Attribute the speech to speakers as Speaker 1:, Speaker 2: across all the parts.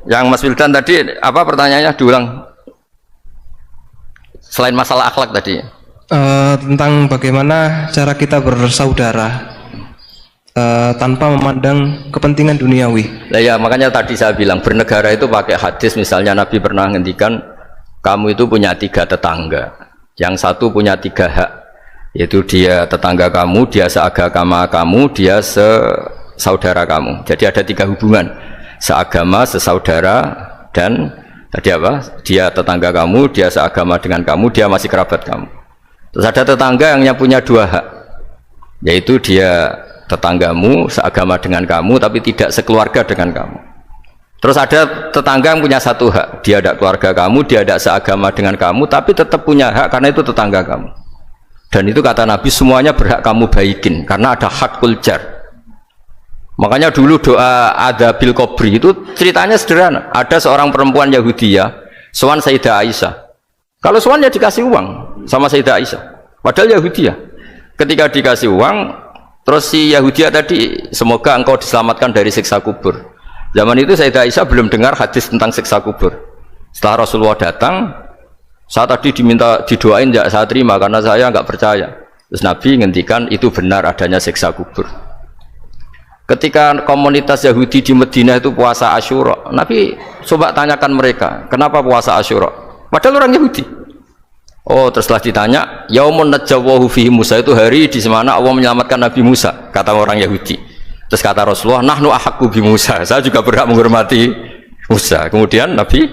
Speaker 1: Yang Mas Wildan tadi apa pertanyaannya diulang? Selain masalah akhlak tadi.
Speaker 2: Tentang bagaimana cara kita bersaudara tanpa memandang kepentingan duniawi.
Speaker 1: Nah, ya makanya tadi saya bilang bernegara itu pakai hadis, misalnya Nabi pernah ngendikan kamu itu punya 3 tetangga, yang satu punya 3 hak, yaitu dia tetangga kamu, dia seagama kamu, dia sesaudara kamu. Jadi ada 3 hubungan, seagama, sesaudara, dan tadi apa? Dia tetangga kamu, dia seagama dengan kamu, dia masih kerabat kamu. Terus ada tetangga yang punya 2 hak, yaitu dia tetanggamu seagama dengan kamu tapi tidak sekeluarga dengan kamu. Terus ada tetangga yang punya 1 hak, dia ada keluarga kamu, dia ada seagama dengan kamu tapi tetap punya hak karena itu tetangga kamu. Dan itu kata Nabi semuanya berhak kamu baikin karena ada hakul jar. Makanya dulu doa ada bil kubri itu ceritanya sederhana. Ada seorang perempuan Yahudiyah sowan Sayyidah Aisyah. Kalau sowan ya dikasih uang sama Sayyidah Aisyah, padahal Yahudiyah. Ketika dikasih uang, terus si Yahudiyah tadi, semoga engkau diselamatkan dari siksa kubur. Zaman itu Sayyidah Aisyah belum dengar hadis tentang siksa kubur. Setelah Rasulullah datang, saya tadi diminta didoain, ya saya terima karena saya nggak percaya. Terus Nabi ngendikan itu benar adanya siksa kubur. Ketika komunitas Yahudi di Madinah itu puasa Asyura, Nabi coba tanyakan mereka, kenapa puasa Asyura? Padahal orang Yahudi. Oh, terus setelah ditanya, yaumun najjawahu fihi Musa, itu hari di mana Allah menyelamatkan Nabi Musa, kata orang Yahudi. Terus kata Rasulullah, nahnu ahaqqu bi Musa, saya juga berhak menghormati Musa. Kemudian Nabi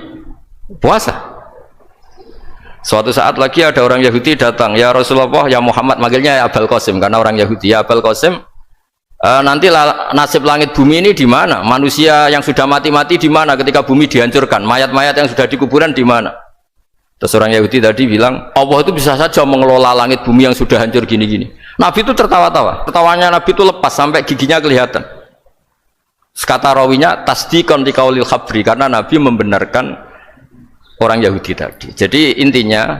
Speaker 1: puasa. Suatu saat lagi ada orang Yahudi datang, ya Rasulullah, ya Muhammad, manggilnya ya Abul Qasim karena orang Yahudi. Ya Abul Qasim, nanti nasib langit bumi ini di mana? Manusia yang sudah mati-mati di mana ketika bumi dihancurkan? Mayat-mayat yang sudah di kuburan di mana? Terus orang Yahudi tadi bilang, Allah itu bisa saja mengelola langit bumi yang sudah hancur gini-gini. Nabi itu tertawa-tawa. Tertawanya Nabi itu lepas sampai giginya kelihatan. Kata rawinya, tasdikon liqaulil khabri, karena Nabi membenarkan orang Yahudi tadi. Jadi intinya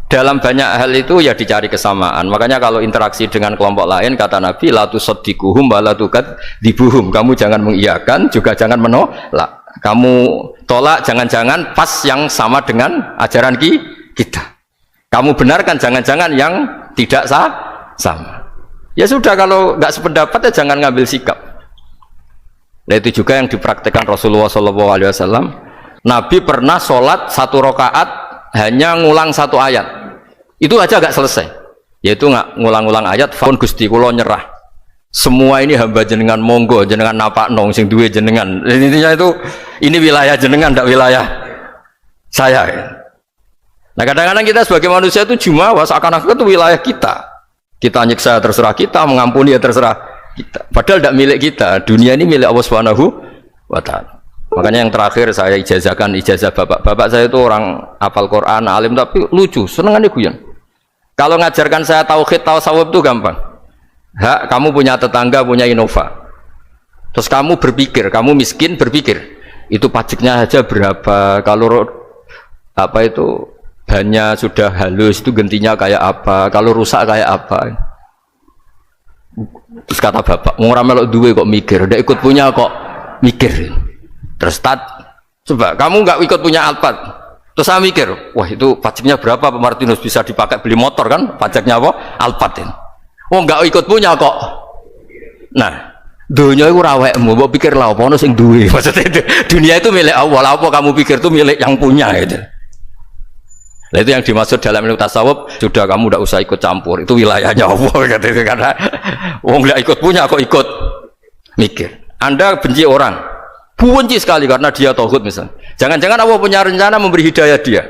Speaker 1: dalam banyak hal itu ya dicari kesamaan. Makanya kalau interaksi dengan kelompok lain, kata Nabi, la tusaddiquhum wa la tukadzibuhum. Kamu jangan mengiyakan, juga jangan menolak. Kamu tolak jangan-jangan pas yang sama dengan ajaran kita. Kamu benarkan jangan-jangan yang tidak sama. Ya sudah, kalau nggak sependapat ya jangan ngambil sikap. Nah itu juga yang dipraktekkan Rasulullah SAW. Nabi pernah sholat 1 rakaat hanya ngulang 1 ayat. Itu aja nggak selesai. Yaitu nggak ngulang-ngulang ayat. Fa'un Gusti kulo nyerah. Semua ini hamba jenengan, monggo jenengan napak nong sing duwe jenengan. Intinya itu ini wilayah jenengan, tidak wilayah saya. Nah kadang-kadang kita sebagai manusia itu jumawa seakan-akan itu wilayah kita. Kita nyiksa terserah kita, mengampuni ya terserah kita. Padahal tidak milik kita. Dunia ini milik Allah Subhanahu wa Ta'ala. Makanya yang terakhir saya ijazahkan ijazah bapak. Bapak saya itu orang hafal Quran, alim tapi lucu, senengannya guyon. Kalau ngajarkan saya tauhid, tasawuf itu gampang. Hak, kamu punya tetangga, punya Innova. Terus kamu berpikir, kamu miskin berpikir, itu pajaknya aja berapa? Kalau apa itu bannya sudah halus, itu gantinya kayak apa? Kalau rusak kayak apa? Terus kata bapak, mau melok duwe kok mikir, udah ikut punya kok mikir. Terus coba kamu nggak ikut punya Alphard, terus saya mikir, wah itu pajaknya berapa? Pak Martinus bisa dipakai beli motor kan? Pajaknya apa? Alphard ini. Oh nggak ikut punya kok. Nah, dunia itu rawekmu, mau pikir lah apa ono sing duwe. Maksudnya itu, dunia itu milik Allah. Apa kamu pikir itu milik yang punya itu. Nah, itu yang dimaksud dalam ilmu tasawuf. Sudah kamu tidak usah ikut campur. Itu wilayahnya Allah katanya. Karena wong nggak ikut punya kok ikut mikir. Anda benci orang, benci sekali karena dia tauhid misalnya. Jangan-jangan Allah punya rencana memberi hidayah dia,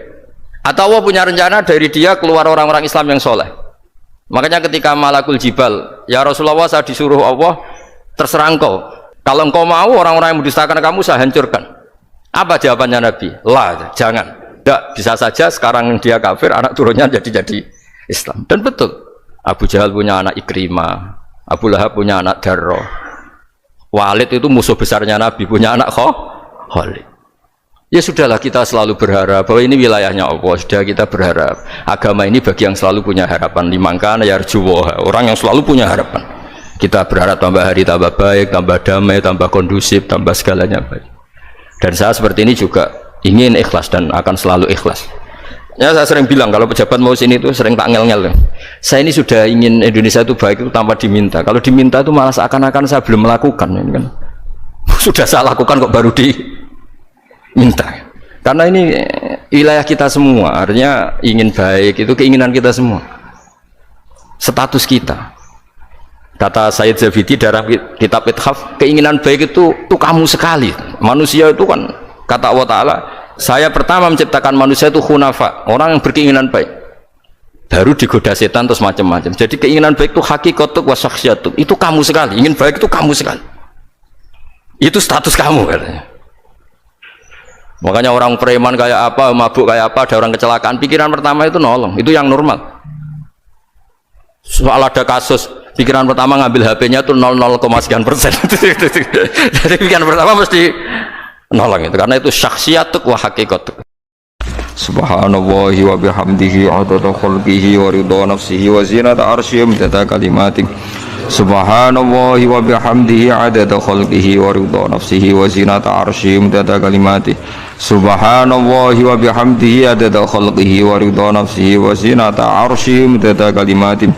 Speaker 1: atau Allah punya rencana dari dia keluar orang-orang Islam yang soleh. Makanya ketika Malakul Jibal, ya Rasulullah saya disuruh Allah, terserah engkau. Kalau engkau mau orang-orang yang mendustakan kamu saya hancurkan. Apa jawabannya Nabi? Lah, jangan. Tidak, bisa saja sekarang dia kafir, anak turunnya jadi Islam. Dan betul, Abu Jahal punya anak Ikrimah, Abu Lahab punya anak Darro, Walid itu musuh besarnya Nabi, punya anak Khalid. Ya sudahlah, kita selalu berharap bahwa ini wilayahnya Allah. Sudah, kita berharap agama ini bagi yang selalu punya harapan. Limangkan yarjuwa, orang yang selalu punya harapan. Kita berharap tambah hari tambah baik, tambah damai, tambah kondusif, tambah segalanya baik. Dan saya seperti ini juga ingin ikhlas dan akan selalu ikhlas. Ya, saya sering bilang kalau pejabat mau sini itu sering tak ngel-ngel. Saya ini sudah ingin Indonesia itu baik itu tanpa diminta. Kalau diminta itu malah seakan-akan saya belum melakukan, ini kan. Sudah saya lakukan kok baru diminta. Karena ini wilayah kita semua, artinya ingin baik itu keinginan kita semua. Status kita. Kata Sayyid Zabidi dalam kitab Ithaf, keinginan baik itu kamu sekali. Manusia itu kan kata Allah Ta'ala, saya pertama menciptakan manusia itu khunafa, orang yang berkeinginan baik. Baru digoda setan terus macam-macam. Jadi keinginan baik itu hakikatuk wa syakhsiyatuk. Itu kamu sekali. Ingin baik itu kamu sekali. Itu status kamu katanya. Makanya orang preman kayak apa, mabuk kayak apa, ada orang kecelakaan, pikiran pertama itu nolong. Itu yang normal. Soal ada kasus, pikiran pertama ngambil HP-nya itu 0,0 sekian persen. Jadi pikiran pertama mesti nolong itu, karena itu syakhsiyatuk wa hakikatuk. Subhanallahi wa bihamdihi adada khalqihi wa ridha nafsihi wa zinata arsyihi midada kalimatih. Subhanallahi wa bihamdihi adada khalqihi wa ridha nafsihi wa zinata arsyihi midada kalimatih. Subhanallahi wa bihamdihi adada khalqihi wa ridha nafsihi wa zinata arsyihi midada kalimatih.